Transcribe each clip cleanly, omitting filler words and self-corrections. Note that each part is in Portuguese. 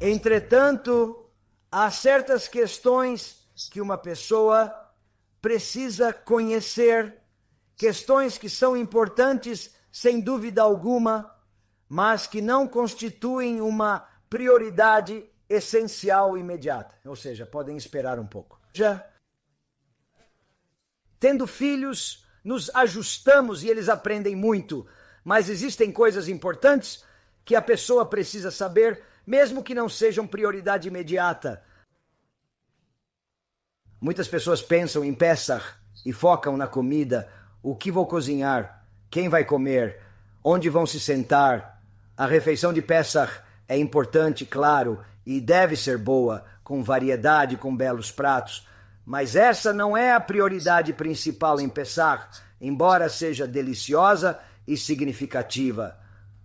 Entretanto, há certas questões que uma pessoa precisa conhecer, questões que são importantes, sem dúvida alguma, mas que não constituem uma prioridade essencial imediata. Ou seja, podem esperar um pouco. Já tendo filhos, nos ajustamos e eles aprendem muito, mas existem coisas importantes que a pessoa precisa saber, mesmo que não sejam prioridade imediata. Muitas pessoas pensam em Pessach e focam na comida, o que vou cozinhar, quem vai comer, onde vão se sentar. A refeição de Pessach é importante, claro, e deve ser boa, com variedade, com belos pratos. Mas essa não é a prioridade principal em Pessach, embora seja deliciosa e significativa.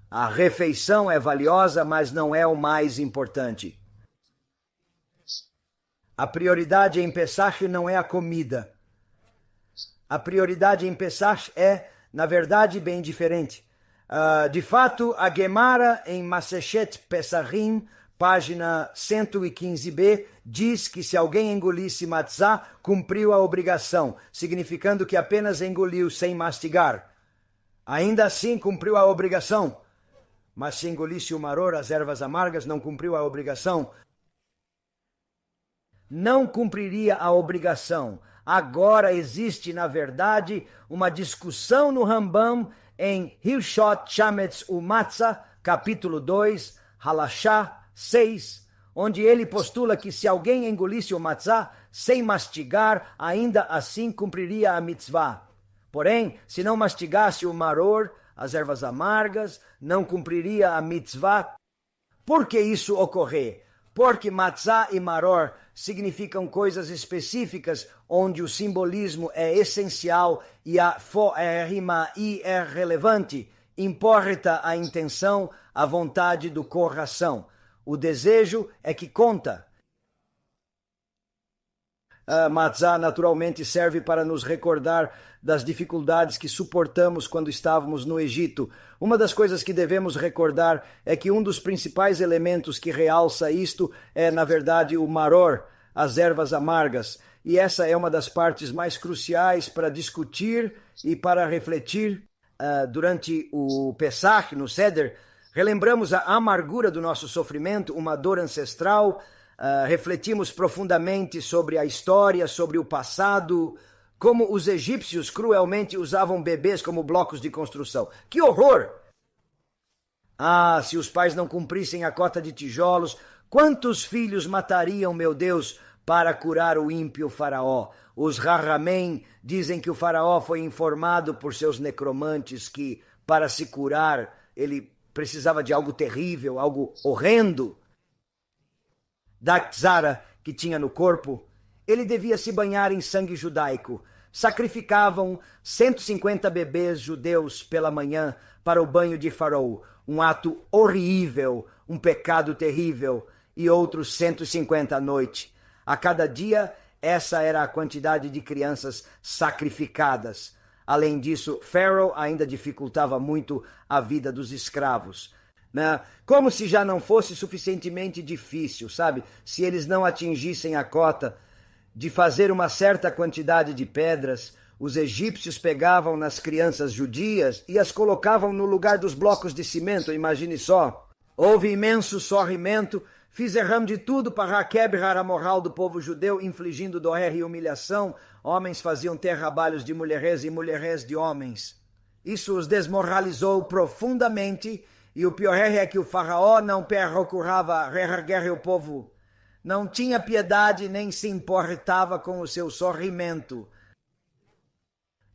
A refeição é valiosa, mas não é o mais importante. A prioridade em Pessach não é a comida. A prioridade em Pessach é, na verdade, bem diferente. De fato, a Gemara em Masechet Pesachim, página 115b, diz que se alguém engolisse matzá, cumpriu a obrigação, significando que apenas engoliu sem mastigar. Ainda assim, cumpriu a obrigação. Mas se engolisse o maror, as ervas amargas, não cumpriu a obrigação. Não cumpriria a obrigação. Agora existe, na verdade, uma discussão no Rambam em Hilshot Shametz Umatzah, capítulo 2, Halashá 6, onde ele postula que se alguém engolisse o matzá sem mastigar, ainda assim cumpriria a mitzvah. Porém, se não mastigasse o maror, as ervas amargas, não cumpriria a mitzvah. Por que isso ocorrer? Porque matzá e maror significam coisas específicas onde o simbolismo é essencial e a rima é relevante. Importa a intenção, a vontade do coração. O desejo é que conta. A matzá naturalmente serve para nos recordar das dificuldades que suportamos quando estávamos no Egito. Uma das coisas que devemos recordar é que um dos principais elementos que realça isto é, na verdade, o maror, as ervas amargas. E essa é uma das partes mais cruciais para discutir e para refletir durante o Pesach, no Seder. Relembramos a amargura do nosso sofrimento, uma dor ancestral. Refletimos profundamente sobre a história, sobre o passado, como os egípcios cruelmente usavam bebês como blocos de construção. Que horror! Se os pais não cumprissem a cota de tijolos, quantos filhos matariam, meu Deus, para curar o ímpio faraó? Os Rahamim dizem que o faraó foi informado por seus necromantes que, para se curar, ele precisava de algo terrível, algo horrendo. Da Tzara que tinha no corpo, ele devia se banhar em sangue judaico. Sacrificavam 150 bebês judeus pela manhã para o banho de Faraó, um ato horrível, um pecado terrível, e outros 150 à noite. A cada dia, essa era a quantidade de crianças sacrificadas. Além disso, Faraó ainda dificultava muito a vida dos escravos. Como se já não fosse suficientemente difícil, sabe? Se eles não atingissem a cota de fazer uma certa quantidade de pedras, os egípcios pegavam nas crianças judias e as colocavam no lugar dos blocos de cimento, imagine só. Houve imenso sorrimento, fizeram de tudo para quebrar a moral do povo judeu, infligindo dor e humilhação. Homens faziam trabalhos de mulheres e mulheres de homens. Isso os desmoralizou profundamente. E o pior é que o faraó não procurava reerguer o povo. Não tinha piedade nem se importava com o seu sorrimento.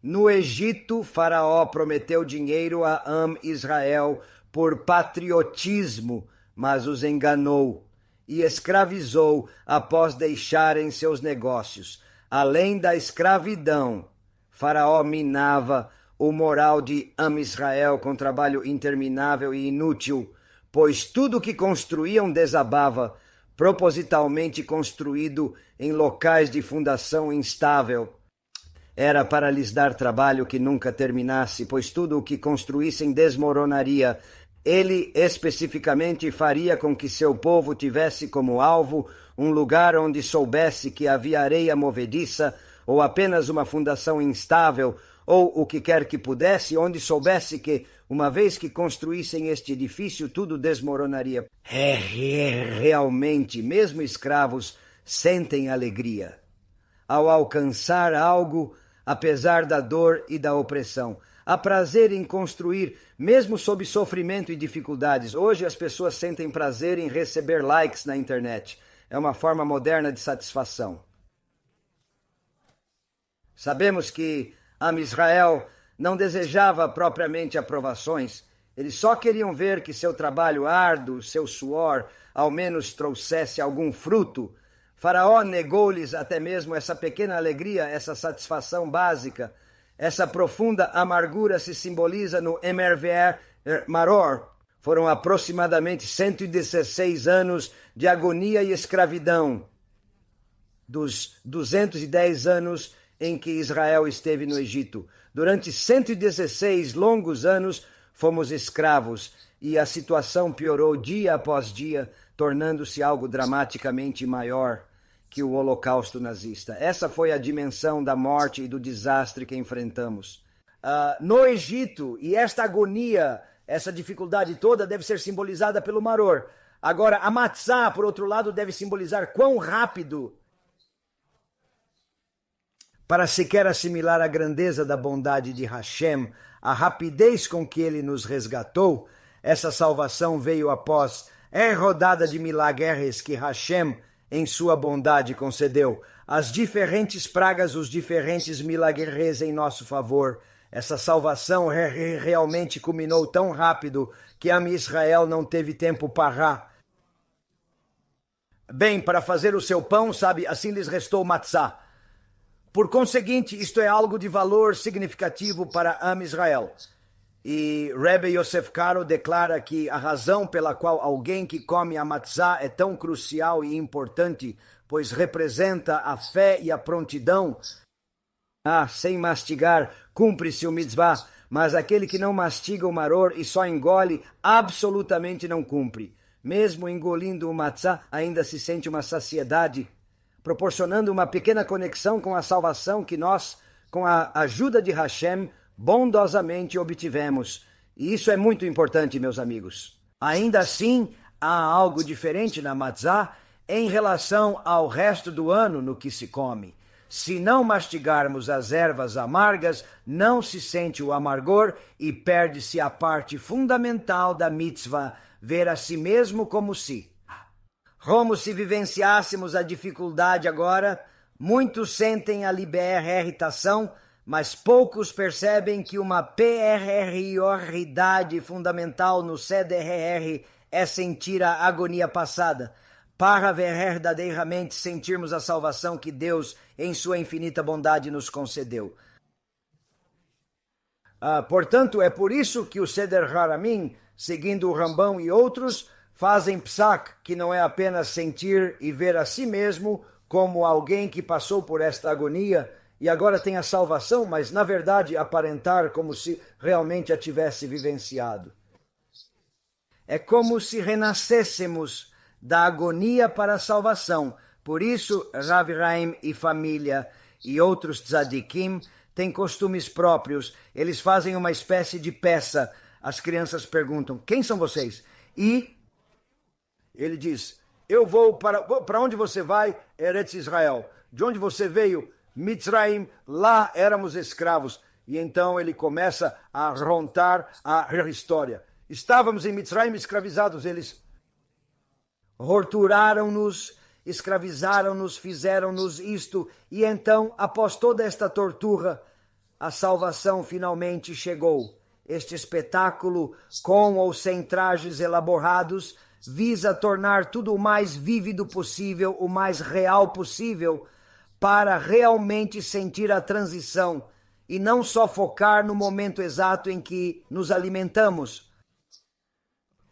No Egito, faraó prometeu dinheiro a Israel por patriotismo, mas os enganou e escravizou após deixarem seus negócios. Além da escravidão, faraó minava o moral de Israel com trabalho interminável e inútil, pois tudo que construíam desabava, propositalmente construído em locais de fundação instável. Era para lhes dar trabalho que nunca terminasse, pois tudo o que construíssem desmoronaria. Ele especificamente faria com que seu povo tivesse como alvo um lugar onde soubesse que havia areia movediça, ou apenas uma fundação instável, ou o que quer que pudesse, onde soubesse que, uma vez que construíssem este edifício, tudo desmoronaria. Realmente, mesmo escravos sentem alegria ao alcançar algo, apesar da dor e da opressão. Há prazer em construir, mesmo sob sofrimento e dificuldades. Hoje as pessoas sentem prazer em receber likes na internet. É uma forma moderna de satisfação. Sabemos que Am Israel não desejava propriamente aprovações. Eles só queriam ver que seu trabalho árduo, seu suor, ao menos trouxesse algum fruto. Faraó negou-lhes até mesmo essa pequena alegria, essa satisfação básica. Essa profunda amargura se simboliza no Emerveer Maror. Foram aproximadamente 116 anos de agonia e escravidão, dos 210 anos em que Israel esteve no Egito. Durante 116 longos anos fomos escravos e a situação piorou dia após dia, tornando-se algo dramaticamente maior que o Holocausto nazista. Essa foi a dimensão da morte e do desastre que enfrentamos. No Egito, e esta agonia, essa dificuldade toda deve ser simbolizada pelo Maror. Agora, a Matzah, por outro lado, deve simbolizar quão rápido, para sequer assimilar a grandeza da bondade de Hashem, a rapidez com que ele nos resgatou. Essa salvação veio após rodada de milagres que Hashem, em sua bondade, concedeu. As diferentes pragas, os diferentes milagres em nosso favor. Essa salvação realmente culminou tão rápido que Am Israel não teve tempo para. Bem, para fazer o seu pão, sabe, assim lhes restou matzá. Por conseguinte, isto é algo de valor significativo para Am Israel. E Rebbe Yosef Karo declara que a razão pela qual alguém que come a matzá é tão crucial e importante, pois representa a fé e a prontidão. Sem mastigar, cumpre-se o mitzvah, mas aquele que não mastiga o maror e só engole, absolutamente não cumpre. Mesmo engolindo o matzá, ainda se sente uma saciedade, proporcionando uma pequena conexão com a salvação que nós, com a ajuda de Hashem, bondosamente obtivemos. E isso é muito importante, meus amigos. Ainda assim, há algo diferente na matzá em relação ao resto do ano no que se come. Se não mastigarmos as ervas amargas, não se sente o amargor e perde-se a parte fundamental da mitzvah, ver a si mesmo como si. Como se vivenciássemos a dificuldade agora, muitos sentem a irritação, mas poucos percebem que uma prioridade fundamental no CDRR é sentir a agonia passada, para verdadeiramente sentirmos a salvação que Deus, em sua infinita bondade, nos concedeu. Portanto, é por isso que o Seder Haramim, seguindo o Rambam e outros, fazem psak, que não é apenas sentir e ver a si mesmo como alguém que passou por esta agonia e agora tem a salvação, mas na verdade aparentar como se realmente a tivesse vivenciado. É como se renascêssemos da agonia para a salvação. Por isso, Rav Chaim e família e outros tzadikim têm costumes próprios. Eles fazem uma espécie de peça. As crianças perguntam, quem são vocês? E ele diz, eu vou para onde você vai? Eretz Israel. De onde você veio? Mitzrayim. Lá éramos escravos. E então ele começa a contar a história. Estávamos em Mitzrayim escravizados. Eles torturaram-nos, escravizaram-nos, fizeram-nos isto. E então, após toda esta tortura, a salvação finalmente chegou. Este espetáculo, com ou sem trajes elaborados, visa tornar tudo o mais vívido possível, o mais real possível, para realmente sentir a transição e não só focar no momento exato em que nos alimentamos.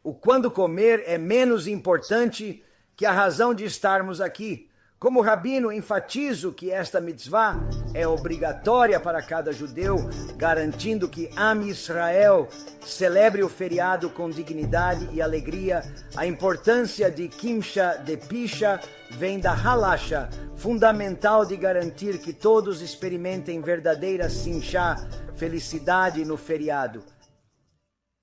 O quando comer é menos importante que a razão de estarmos aqui. Como rabino, enfatizo que esta mitzvah é obrigatória para cada judeu, garantindo que Am Israel celebre o feriado com dignidade e alegria. A importância de Kimsha de Pisha vem da Halasha, fundamental de garantir que todos experimentem verdadeira Simchá, felicidade no feriado.